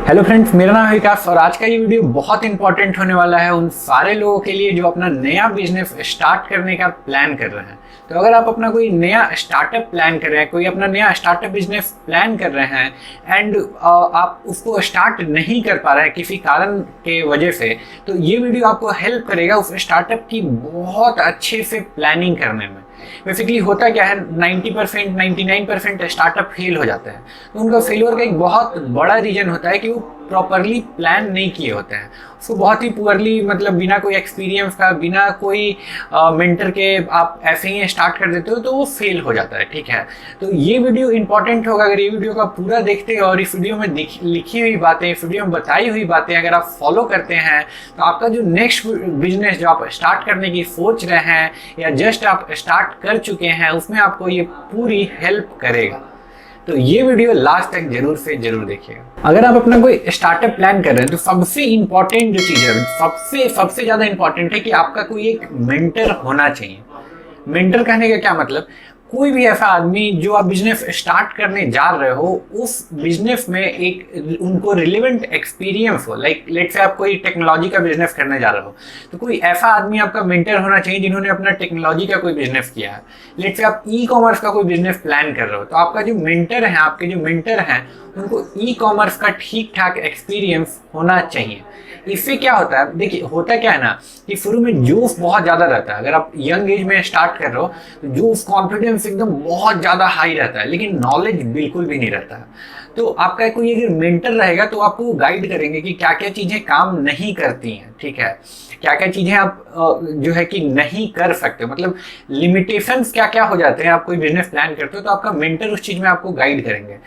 Hello friends, मेरा नाम है विकास और आज का ये वीडियो बहुत इंपॉर्टेंट होने वाला है उन सारे लोगों के लिए जो अपना नया बिजनेस स्टार्ट करने का प्लान कर रहे हैं। तो अगर आप अपना कोई नया स्टार्टअप प्लान कर रहे हैं, कोई अपना नया स्टार्टअप बिजनेस प्लान कर रहे हैं एंड आप उसको स्टार्ट नहीं कर पा रहे हैं किसी कारण के वजह से, तो ये वीडियो आपको हेल्प करेगा उस स्टार्टअप की बहुत अच्छे से प्लानिंग करने में। बेसिकली होता क्या है, 90% 99% स्टार्टअप फेल हो जाते हैं। तो उनका फेलियर का एक बहुत बड़ा रीजन होता है कि वो प्रॉपरली प्लान नहीं किए होते हैं, उसको बहुत ही पुअरली, मतलब बिना कोई एक्सपीरियंस का, बिना कोई मेंटर के आप ऐसे ही स्टार्ट कर देते हो तो वो फेल हो जाता है। ठीक है, तो ये वीडियो इंपॉर्टेंट होगा अगर ये वीडियो का पूरा देखते हैं और इस वीडियो में लिखी हुई बातें, इस वीडियो में बताई हुई बातें अगर आप फॉलो करते हैं तो आपका जो नेक्स्ट बिजनेस जो आप स्टार्ट करने की सोच रहे हैं या जस्ट आप स्टार्ट कर चुके हैं उसमें आपको ये पूरी हेल्प करेगा। तो ये वीडियो लास्ट तक जरूर से जरूर देखिएगा। अगर आप अपना कोई स्टार्टअप प्लान कर रहे हैं तो सबसे इंपॉर्टेंट जो चीज़ है, सबसे ज़्यादा इंपॉर्टेंट है कि आपका कोई एक मेंटर होना चाहिए। मेंटर कहने का क्या मतलब, कोई भी ऐसा आदमी जो आप बिजनेस स्टार्ट करने जा रहे हो उस बिजनेस में एक उनको रिलेवेंट एक्सपीरियंस हो। लाइक लेट से आप कोई टेक्नोलॉजी का बिजनेस करने जा रहे हो तो कोई ऐसा आदमी आपका मेंटर होना चाहिए जिन्होंने अपना टेक्नोलॉजी का कोई बिजनेस किया है। लेट से आप ई कॉमर्स का कोई बिजनेस प्लान कर रहे हो तो आपका जो मेंटर है, आपके जो मेंटर हैं उनको ई कॉमर्स का ठीक ठाक एक्सपीरियंस होना चाहिए। इससे क्या होता है, देखिए होता क्या है ना कि शुरू में जोश बहुत ज़्यादा रहता है। अगर आप यंग एज में स्टार्ट कर रहे हो तो जोश, कॉन्फिडेंस एकदम बहुत ज़्यादा हाई रहता है, लेकिन नॉलेज बिल्कुल भी नहीं रहता है। तो आपका कोई अगर मेंटर रहेगा तो आपको गाइड करेंगे कि क्या क्या चीज़ें काम नहीं करती हैं। ठीक है, क्या क्या चीज़ें आप जो है कि नहीं कर सकते, मतलब लिमिटेशंस क्या क्या हो जाते हैं। आप कोई बिजनेस प्लान करते हो तो आपका मेंटर उस चीज़ में आपको गाइड करेंगे।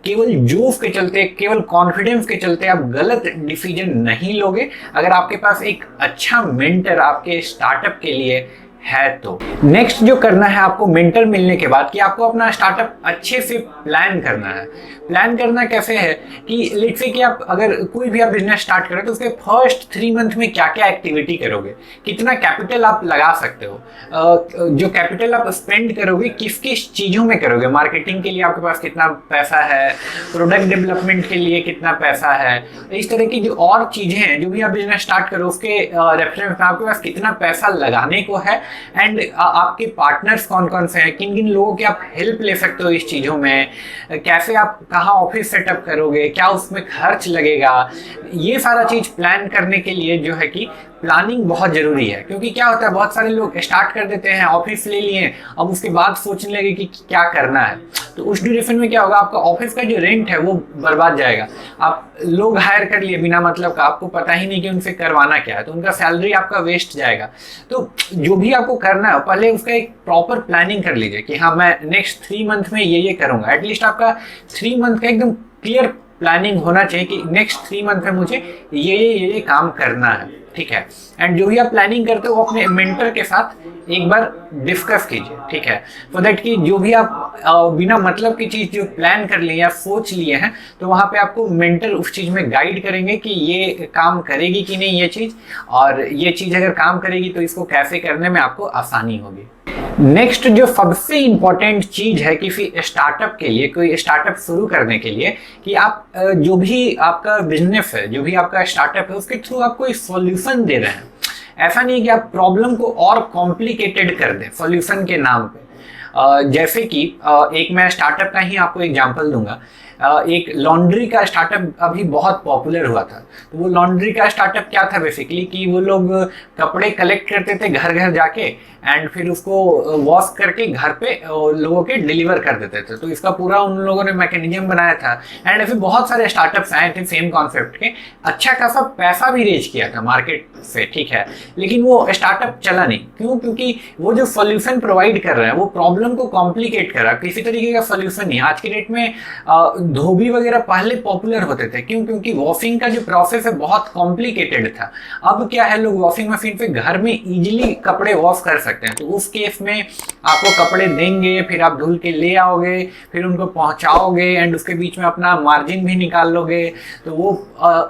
केवल जोश के चलते, केवल कॉन्फिडेंस के चलते आप गलत डिसीजन नहीं लोगे। अगर आपके पास एक अच्छा मेंटर आपके स्टार्टअप के लिए है तो नेक्स्ट जो करना है आपको मेंटर मिलने के बाद कि आपको अपना स्टार्टअप अच्छे से प्लान करना है। प्लान करना कैसे है कि लेट्स से कि आप अगर कोई भी आप बिजनेस स्टार्ट करें तो उसके फर्स्ट 3 मंथ में क्या क्या एक्टिविटी करोगे, कितना कैपिटल आप लगा सकते हो, जो कैपिटल आप स्पेंड करोगे किस किस चीज़ों में करोगे। मार्केटिंग के लिए आपके पास कितना पैसा है, प्रोडक्ट डेवलपमेंट के लिए कितना पैसा है, इस तरह की जो और चीज़ें हैं जो भी आप बिजनेस स्टार्ट करो उसके रेफरेंस में आपके पास कितना पैसा लगाने को है एंड आपके पार्टनर्स कौन कौन से हैं, किन किन लोगों की आप हेल्प ले सकते हो इस चीज़ों में, कैसे आप कहाँ ऑफिस सेटअप करोगे, क्या उसमें खर्च लगेगा। ये सारा चीज़ प्लान करने के लिए जो है कि प्लानिंग बहुत ज़रूरी है। क्योंकि क्या होता है, बहुत सारे लोग स्टार्ट कर देते हैं, ऑफिस ले लिए, अब उसके बाद सोचने लगे कि क्या करना है। तो उस ड्यूरेशन में क्या होगा, आपका ऑफिस का जो रेंट है वो बर्बाद जाएगा। आप लोग हायर कर लिए बिना मतलब का, आपको पता ही नहीं कि उनसे करवाना क्या है, तो उनका सैलरी आपका वेस्ट जाएगा। तो जो भी आपको करना है पहले उसका एक प्रॉपर प्लानिंग कर लीजिए कि हाँ मैं नेक्स्ट 3 मंथ में ये करूँगा। एटलीस्ट आपका 3 मंथ का एकदम क्लियर प्लानिंग होना चाहिए कि नेक्स्ट 3 मंथ में मुझे ये काम करना है। ठीक है, एंड जो भी आप प्लानिंग करते हो वो अपने मेंटर के साथ एक बार डिस्कस कीजिए। ठीक है, सो दैट कि जो भी आप बिना मतलब की चीज़ जो प्लान कर लिए या सोच लिए हैं तो वहाँ पे आपको मेंटर उस चीज़ में गाइड करेंगे कि ये काम करेगी कि नहीं ये चीज़, और ये चीज़ अगर काम करेगी तो इसको कैसे करने में आपको आसानी होगी। नेक्स्ट जो सबसे इंपॉर्टेंट चीज़ है किसी स्टार्टअप के लिए, कोई स्टार्टअप शुरू करने के लिए, कि आप जो भी आपका बिजनेस है, जो भी आपका स्टार्टअप है उसके थ्रू आप कोई सॉल्यूशन दे रहे हैं। ऐसा नहीं है कि आप प्रॉब्लम को और कॉम्प्लिकेटेड कर दें सॉल्यूशन के नाम पे। जैसे कि एक मैं स्टार्टअप का ही आपको एग्जांपल दूंगा। एक लॉन्ड्री का स्टार्टअप अभी बहुत पॉपुलर हुआ था। तो वो लॉन्ड्री का स्टार्टअप क्या था बेसिकली कि वो लोग कपड़े कलेक्ट करते थे घर घर जाके एंड फिर उसको वॉश करके घर पे लोगों के डिलीवर कर देते थे। तो इसका पूरा उन लोगों ने मैकेनिज्म बनाया था एंड ऐसे बहुत सारे स्टार्टअप्स आए थे सेम कॉन्सेप्ट के। अच्छा खासा पैसा भी रेज किया था मार्केट से। ठीक है, लेकिन वो स्टार्टअप चला नहीं। क्यों? क्योंकि वो जो सोल्यूशन प्रोवाइड कर रहे हैं वो प्रॉब्लम को कॉम्प्लिकेट कर रहा है, किसी तरीके का सोल्यूशन नहीं। आज की डेट में धोबी वगैरह पहले पॉपुलर होते थे। क्यों? क्योंकि वॉशिंग का जो प्रोसेस है बहुत कॉम्प्लिकेटेड था। अब क्या है, लोग वॉशिंग मशीन पे घर में इजीली कपड़े वॉश कर सकते हैं। तो उस केस में आपको कपड़े देंगे, फिर आप धुल के ले आओगे, फिर उनको पहुंचाओगे एंड उसके बीच में अपना मार्जिन भी निकाल लोगे। तो वो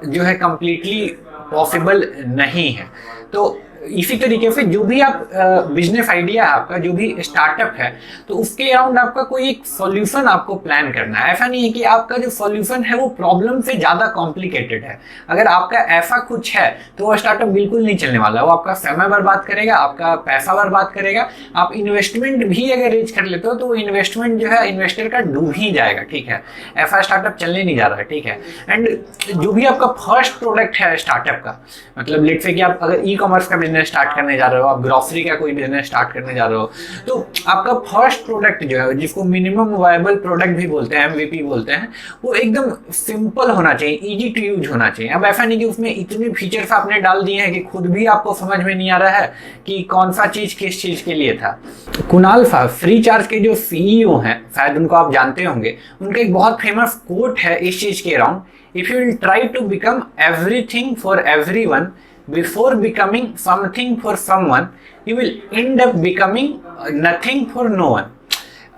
जो है कंप्लीटली पॉसिबल नहीं है। तो इसी तरीके से जो भी आप बिजनेस आइडिया है आपका, जो भी स्टार्टअप है, तो उसके अराउंड आपका कोई एक सॉल्यूशन आपको प्लान करना है। ऐसा नहीं है कि आपका जो सॉल्यूशन है वो प्रॉब्लम से ज्यादा कॉम्प्लिकेटेड है। अगर आपका ऐसा कुछ है तो वो स्टार्टअप बिल्कुल नहीं चलने वाला, वो आपका समय बर्बाद करेगा, आपका पैसा बर्बाद करेगा। आप इन्वेस्टमेंट भी अगर रीच कर लेते हो तो वो इन्वेस्टमेंट जो है इन्वेस्टर का डूब ही जाएगा, ठीक है। ऐसा स्टार्टअप चलने नहीं जा रहा है, ठीक है। एंड जो भी आपका फर्स्ट प्रोडक्ट है स्टार्टअप का, मतलब लेट्स से कि आप अगर ई कॉमर्स का बिजनेस स्टार्ट करने जा रहे हो, आप ग्रोसरी का कोई बिजनेस स्टार्ट करने जा रहे हो, तो आपका फर्स्ट प्रोडक्ट जो है, जिसको मिनिमम वायबल प्रोडक्ट भी बोलते हैं, एमवीपी बोलते हैं, वो एकदम सिंपल होना चाहिए, इजी टू यूज होना चाहिए। अब ऐसा नहीं कि उसमें इतने फीचर्स आपने डाल दिए हैं कि खुद भी आपको समझ में नहीं आ रहा है कि कौन सा चीज किस चीज के लिए था। कुणाल फ्री चार्ज के जो सीईओ हैं, शायद उनको आप जानते होंगे, उनका एक बहुत फेमस कोट है इस चीज के around, if you will try to become everything for everyone before becoming something for someone, you will end up becoming nothing for no one.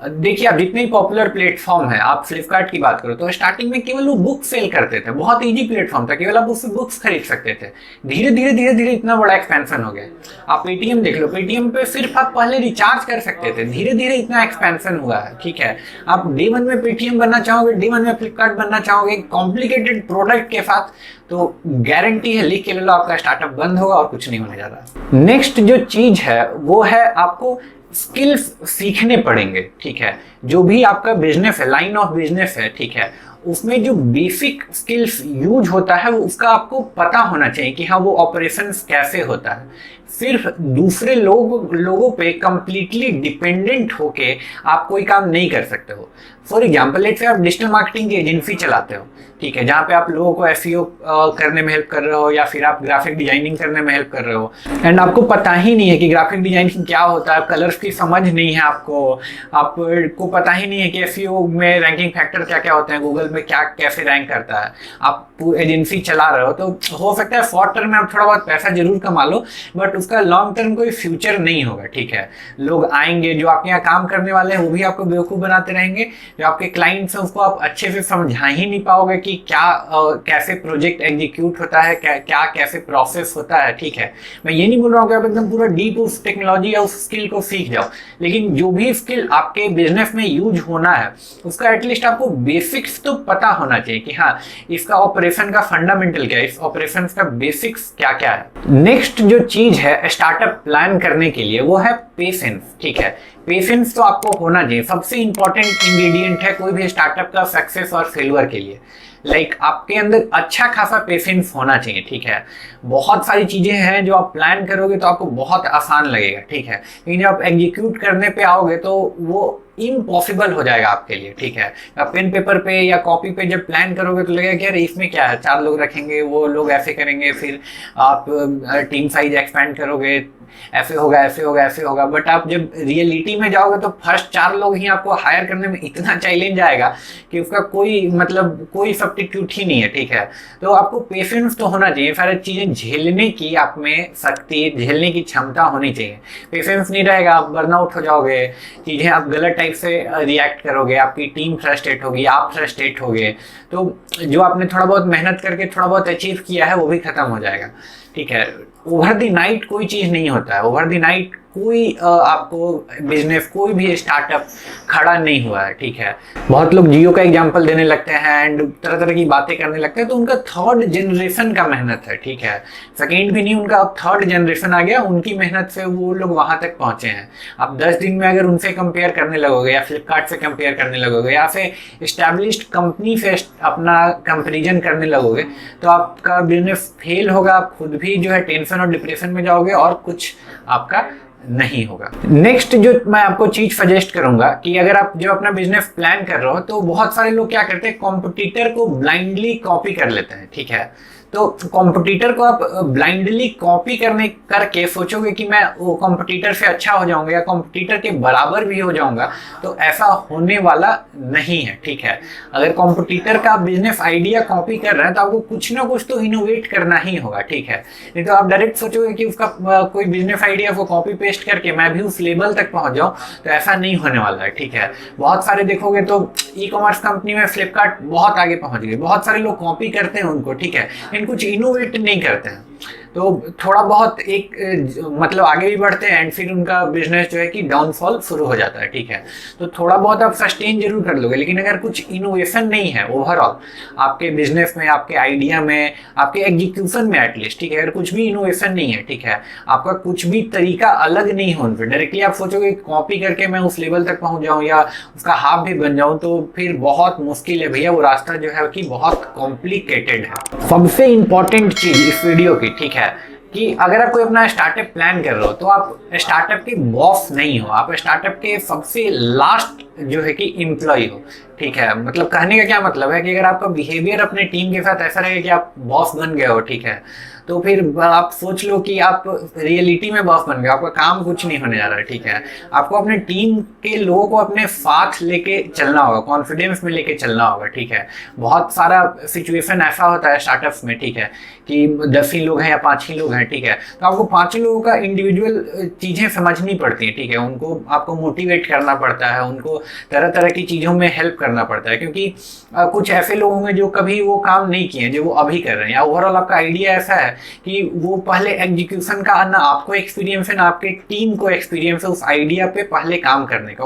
देखिए, आप जितने पॉपुलर प्लेटफॉर्म है, आप फ्लिपकार्ट की बात करो तो स्टार्टिंग में केवल वो बुक सेल करते थे, बहुत इजी प्लेटफॉर्म था, केवल आप उससे बुक्स खरीद सकते थे। धीरे धीरे धीरे धीरे इतना बड़ा एक्सपेंशन हो गया। आप पेटीएम देख लो, पेटीएम पे सिर्फ आप पहले रिचार्ज कर सकते थे, धीरे धीरे इतना एक्सपेंशन हुआ है, ठीक है। आप डे वन में पेटीएम बनना चाहोगे, डे वन में फ्लिपकार्ट बनना चाहोगे कॉम्प्लिकेटेड प्रोडक्ट के साथ, तो गारंटी है, लिख के ले लो, आपका स्टार्टअप बंद होगा और कुछ नहीं होने जा रहा। नेक्स्ट जो चीज है वो है आपको स्किल्स सीखने पड़ेंगे, ठीक है। जो भी आपका बिजनेस है, लाइन ऑफ बिजनेस है, ठीक है, उसमें जो बेसिक स्किल्स यूज होता है वो उसका आपको पता होना चाहिए कि हाँ वो ऑपरेशंस कैसे होता है। सिर्फ दूसरे लोगों पे कंप्लीटली डिपेंडेंट होके आप कोई काम नहीं कर सकते हो। फॉर एग्जाम्पल, लेट्स से आप डिजिटल मार्केटिंग की एजेंसी चलाते हो, ठीक है, जहाँ पे आप लोगों को एसईओ करने में हेल्प कर रहे हो या फिर आप ग्राफिक डिजाइनिंग करने में हेल्प कर रहे हो, एंड आपको पता ही नहीं है कि ग्राफिक डिजाइनिंग क्या होता है, कलर्स की समझ नहीं है आपको पता ही नहीं है कि एसईओ में रैंकिंग फैक्टर क्या क्या होते हैं, गूगल में क्या कैसे रैंक करता है। आप एजेंसी चला रहे हो तो हो सकता है शॉर्ट टर्म में आप थोड़ा बहुत पैसा जरूर कमा लो, बट उसका लॉन्ग टर्म कोई फ्यूचर नहीं होगा, ठीक है। लोग आएंगे जो आपके यहाँ काम करने वाले हैं वो भी आपको बेवकूफ़ बनाते रहेंगे, जो आपके क्लाइंट्स हैं उसको आप अच्छे से समझा ही नहीं पाओगे कि क्या कैसे प्रोजेक्ट एग्जीक्यूट होता है, क्या कैसे प्रोसेस होता है, ठीक है। मैं ये नहीं बोल रहा हूँ कि आप एकदम पूरा डीप उस टेक्नोलॉजी या उस स्किल को सीख जाओ, लेकिन जो भी स्किल आपके बिजनेस में यूज होना है उसका एटलीस्ट आपको बेसिक्स तो पता होना चाहिए कि हाँ इसका ऑपरेशन का फंडामेंटल क्या है, इस ऑपरेशन का बेसिक्स क्या क्या है। नेक्स्ट जो चीज है स्टार्टअप प्लान करने के लिए वो है पेशेंस, ठीक है। पेशेंस तो आपको होना चाहिए, सबसे इंपॉर्टेंट इंग्रेडिएंट है कोई भी स्टार्टअप का सक्सेस और फेलियर के लिए। आपके अंदर अच्छा खासा पेशेंस होना चाहिए, ठीक है। बहुत सारी चीजें हैं जो आप प्लान करोगे तो आपको बहुत आसान लगेगा, ठीक है, लेकिन जब आप एग्जीक्यूट करने पे आओगे तो वो इम्पॉसिबल हो जाएगा आपके लिए, ठीक है। आप पेन पेपर पे या कॉपी पे जब प्लान करोगे तो लगेगा कि यार इसमें क्या है, 4 लोग रखेंगे, वो लोग ऐसे करेंगे, फिर आप टीम साइज एक्सपेंड करोगे, ऐसे होगा ऐसे होगा ऐसे होगा। बट आप जब रियलिटी में जाओगे तो फर्स्ट 4 लोग ही आपको हायर करने में इतना चैलेंज आएगा कि उसका कोई सब्स्टिट्यूट ही नहीं है, ठीक है। तो आपको पेशेंस तो होना चाहिए, सारी चीजें झेलने की आप में शक्ति, झेलने की क्षमता होनी चाहिए। पेशेंस नहीं रहेगा आप बर्नआउट हो जाओगे, चीजें आप गलत टाइप से रिएक्ट करोगे, आपकी टीम फ्रस्ट्रेट होगी, आप फ्रस्ट्रेट होगे, तो जो आपने थोड़ा बहुत मेहनत करके थोड़ा बहुत अचीव किया है वो भी खत्म हो जाएगा, ठीक है। ओवर द नाइट कोई चीज नहीं होता है, ओवर द नाइट कोई आपको बिजनेस, कोई भी स्टार्टअप खड़ा नहीं हुआ है, ठीक है। बहुत लोग जियो का एग्जांपल देने लगते हैं एंड तरह तरह की बातें करने लगते हैं, तो उनका 3rd जनरेशन का मेहनत है, ठीक है। सेकेंड भी नहीं, उनका अब 3rd जनरेशन आ गया, उनकी मेहनत से वो लोग वहां तक पहुंचे हैं। आप 10 दिन में अगर उनसे कंपेयर करने लगोगे या फ्लिपकार्ट से कंपेयर करने लगोगे या फिर एस्टैब्लिश्ड कंपनी से अपना कंपेरिजन करने लगोगे तो आपका बिजनेस फेल होगा, आप खुद भी जो है टेंशन और डिप्रेशन में जाओगे और कुछ आपका नहीं होगा। नेक्स्ट जो मैं आपको चीज सजेस्ट करूंगा कि अगर आप जो अपना बिजनेस प्लान कर रहे हो तो बहुत सारे लोग क्या करते हैं, कॉम्पिटिटर को ब्लाइंडली कॉपी कर लेते हैं, ठीक है। तो कॉम्पिटिटर को आप ब्लाइंडली कॉपी करके सोचोगे कि मैं वो कॉम्पिटिटर से अच्छा हो जाऊंगा या कॉम्पिटिटर के बराबर भी हो जाऊंगा, तो ऐसा होने वाला नहीं है, ठीक है। अगर कॉम्पिटिटर का बिजनेस आइडिया कॉपी कर रहे हैं तो आपको कुछ ना कुछ तो इनोवेट करना ही होगा, ठीक है। नहीं तो आप डायरेक्ट सोचोगे कि उसका कोई बिजनेस आइडिया को कॉपी पेस्ट करके मैं भी उस लेवल तक पहुंच जाऊं, तो ऐसा नहीं होने वाला है, ठीक है। बहुत सारे देखोगे तो ई कॉमर्स कंपनी में फ्लिपकार्ट बहुत आगे पहुंच गए, बहुत सारे लोग कॉपी करते हैं उनको, ठीक है, कुछ इनोवेट नहीं करते हैं। तो थोड़ा बहुत एक मतलब आगे भी बढ़ते हैं एंड फिर उनका बिजनेस जो है कि डाउनफॉल शुरू हो जाता है, ठीक है। तो थोड़ा बहुत आप सस्टेन जरूर कर लोगे, लेकिन अगर कुछ इनोवेशन नहीं है ओवरऑल आपके बिजनेस में, आपके आइडिया में, आपके एग्जीक्यूशन में एटलीस्ट, ठीक है, अगर कुछ भी इनोवेशन नहीं है, ठीक है, आपका कुछ भी तरीका अलग नहीं हो, उनसे डायरेक्टली आप सोचोगे कॉपी करके मैं उस लेवल तक पहुंच जाऊं या उसका हाफ भी बन जाऊं, तो फिर बहुत मुश्किल है भैया, वो रास्ता जो है कि बहुत कॉम्प्लिकेटेड है। सबसे इंपॉर्टेंट चीज इस वीडियो की, ठीक है, कि अगर आप कोई अपना स्टार्टअप प्लान कर रहे हो तो आप स्टार्टअप के बॉस नहीं हो, आप स्टार्टअप के सबसे लास्ट जो है कि एम्प्लॉय हो, ठीक है। मतलब कहने का क्या मतलब है कि अगर आपका बिहेवियर अपने टीम के साथ ऐसा रहेगा कि आप बॉस बन गए हो, ठीक है, तो फिर आप सोच लो कि आप रियलिटी में बॉस बन गए, आपका काम कुछ नहीं होने जा रहा है, ठीक है। आपको अपने टीम के लोगों को अपने साथ लेके चलना होगा, कॉन्फिडेंस में लेके चलना होगा, ठीक है। बहुत सारा सिचुएशन ऐसा होता है स्टार्टअप्स में, ठीक है, कि 10 ही लोग हैं या 5 ही लोग हैं, ठीक है, तो आपको 5 ही लोगों का इंडिविजुअल चीजें समझनी पड़ती हैं, ठीक है। उनको आपको मोटिवेट करना पड़ता है, उनको तरह तरह की चीजों में हेल्प करना पड़ता है, क्योंकि कुछ ऐसे लोग होंगे जो कभी वो काम नहीं किए जो वो अभी कर रहे हैं, या ओवरऑल आपका आइडिया ऐसा है कि वो पहले एग्जीक्यूशन का ना आपको एक्सपीरियंस है ना आपके टीम को एक्सपीरियंस है उस आइडिया पे पहले काम करने का,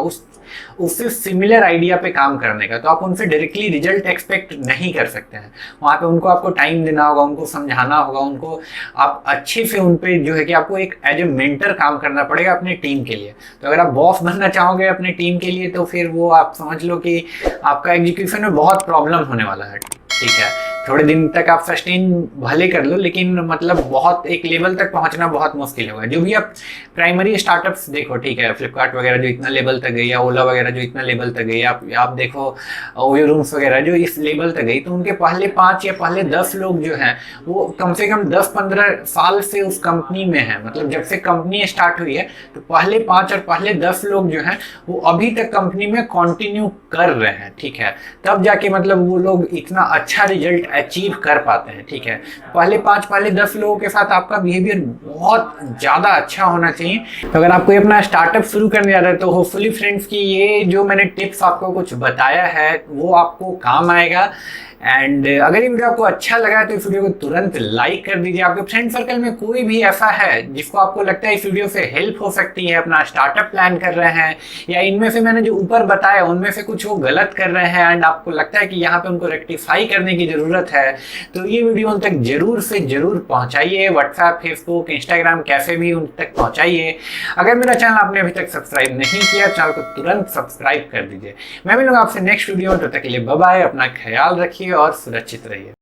उससे सिमिलर आइडिया पे काम करने का, तो आप उनसे डायरेक्टली रिजल्ट एक्सपेक्ट नहीं कर सकते हैं। वहाँ पे उनको आपको टाइम देना होगा, उनको समझाना होगा, उनको आप अच्छे से उन पे जो है कि आपको एक एज ए मेंटर काम करना पड़ेगा अपने टीम के लिए। तो अगर आप बॉस बनना चाहोगे अपने टीम के लिए तो फिर वो आप समझ लो कि आपका एग्जीक्यूशन में बहुत प्रॉब्लम होने वाला है, ठीक है। थोड़े दिन तक आप सस्टेन भले कर लो, लेकिन मतलब बहुत एक लेवल तक पहुंचना बहुत मुश्किल होगा। जो भी आप प्राइमरी स्टार्टअप्स देखो, ठीक है, फ्लिपकार्ट वगैरह जो इतना लेवल तक गई, या ओला वगैरह जो इतना लेवल तक गई, आप देखो ओयो रूम्स वगैरह जो इस लेवल तक गई, तो उनके पहले 5 या पहले 10 लोग जो हैं वो कम से कम 10-15 साल से उस कंपनी में है। मतलब जब से कंपनी स्टार्ट हुई है तो पहले 5 और पहले 10 लोग जो हैं वो अभी तक कंपनी में कंटिन्यू कर रहे हैं, ठीक है। तब जाके मतलब वो लोग इतना अच्छा रिजल्ट अचीव कर पाते हैं, ठीक है। पहले 5 पहले 10 लोगों के साथ आपका बिहेवियर बहुत ज्यादा अच्छा होना चाहिए। तो अगर आप कोई अपना स्टार्टअप शुरू करने जा रहे हैं तो होपफुली फ्रेंड्स की ये जो मैंने टिप्स आपको कुछ बताया है वो आपको काम आएगा। एंड अगर ये वीडियो आपको अच्छा लगा है तो इस वीडियो को तुरंत लाइक कर दीजिए। आपके फ्रेंड सर्कल में कोई भी ऐसा है जिसको आपको लगता है इस वीडियो से हेल्प हो सकती है, अपना स्टार्टअप प्लान कर रहे हैं, या इनमें से मैंने जो ऊपर बताया उनमें से कुछ वो गलत कर रहे हैं एंड आपको लगता है कि यहाँ पे उनको रेक्टिफाई करने की जरूरत है, तो ये वीडियो उन तक जरूर से जरूर पहुंचाइए। व्हाट्सएप, फेसबुक, इंस्टाग्राम कैसे भी उन तक पहुंचाइए। अगर मेरा चैनल आपने अभी तक सब्सक्राइब नहीं किया, चैनल को तुरंत सब्सक्राइब कर दीजिए। मैं मिलूंगा आपसे नेक्स्ट वीडियो में, तब तक के लिए बाय बाय, अपना ख्याल रखिए और सुरक्षित रहिए।